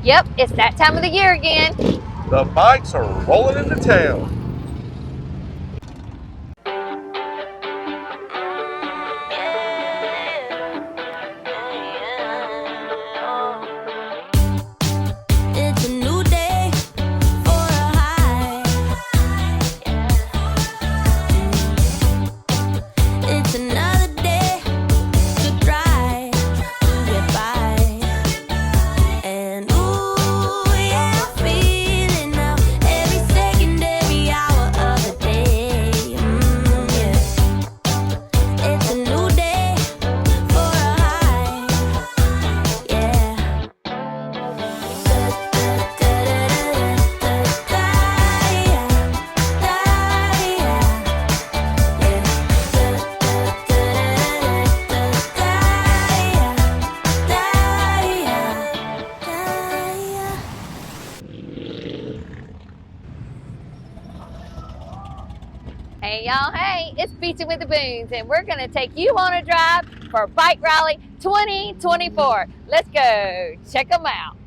Yep, it's that time of the year again. The bikes are rolling into town. Hey y'all, hey, it's Beachin With The Boones, and we're gonna take you on a drive for Bike Rally 2024. Let's go, check them out.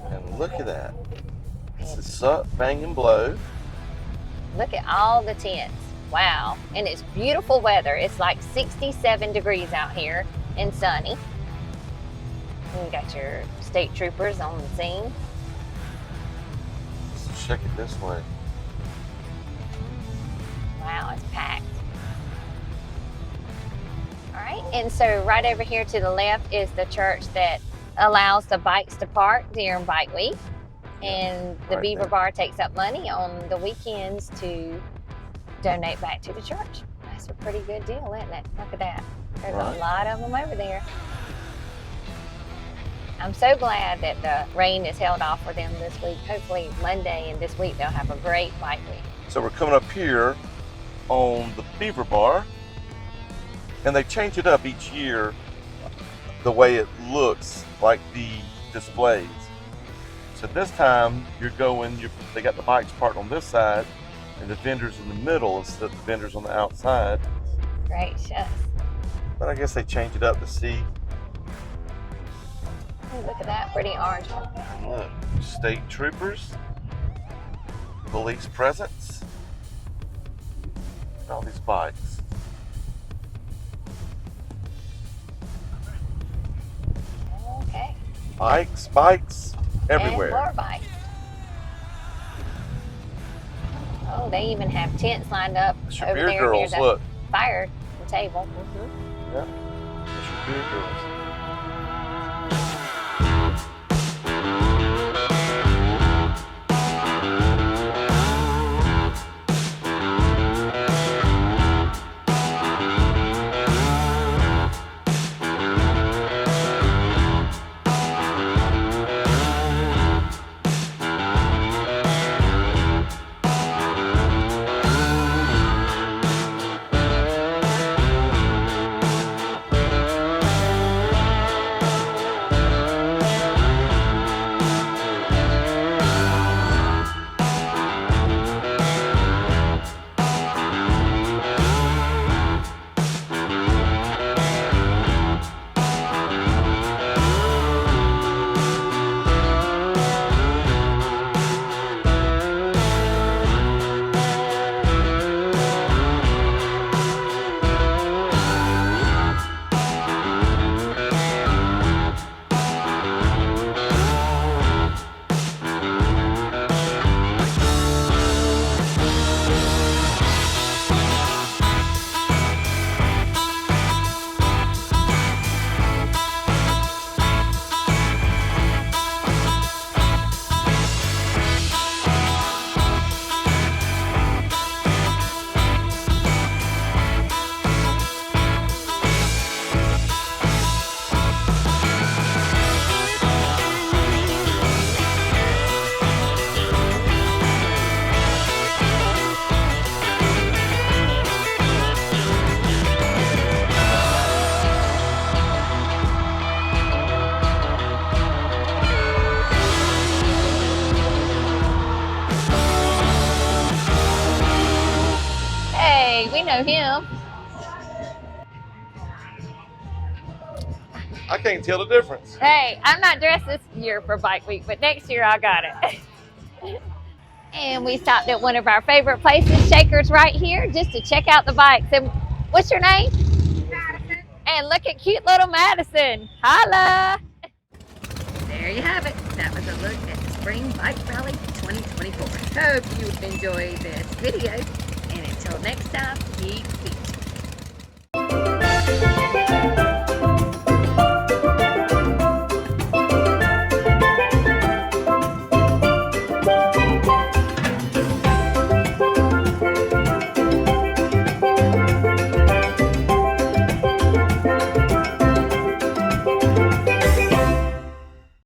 And look at that. This is Sup, Bang and Blow. Look at all the tents. Wow. And it's beautiful weather. It's like 67 degrees out here and sunny. And you got your state troopers on the scene. Let's check it this way. Wow, it's packed. All right, and so right over here to the left is the church that allows the bikes to park during Bike Week. And the Beaver Bar takes up money on the weekends to donate back to the church. That's a pretty good deal, isn't it? Look at that. There's a lot of them over there. I'm so glad that the rain is held off for them this week. Hopefully Monday and this week they'll have a great bike week. So we're coming up here on the Beaver Bar, and they change it up each year the way it looks, like the displays. So this time they got the bikes parked on this side and the vendors in the middle instead of the vendors on the outside. Gracious. But I guess they change it up to see. Oh, look at that pretty orange one. Look, state troopers, police presence, and all these bikes. Okay. Bikes, everywhere. And more bikes. Oh, they even have tents lined up It's your over beer there girls, near the look. fire table. Yeah, it's your beer girls. I can't tell the difference. Hey, I'm not dressed this year for Bike Week, but next year I got it. And we stopped at one of our favorite places, Shakers, right here, just to check out the bikes. And what's your name? Madison. And look at cute little Madison. Holla! There you have it. That was a look at the Spring Bike Rally 2024. Hope you enjoyed this video. And until next time, keep beaching.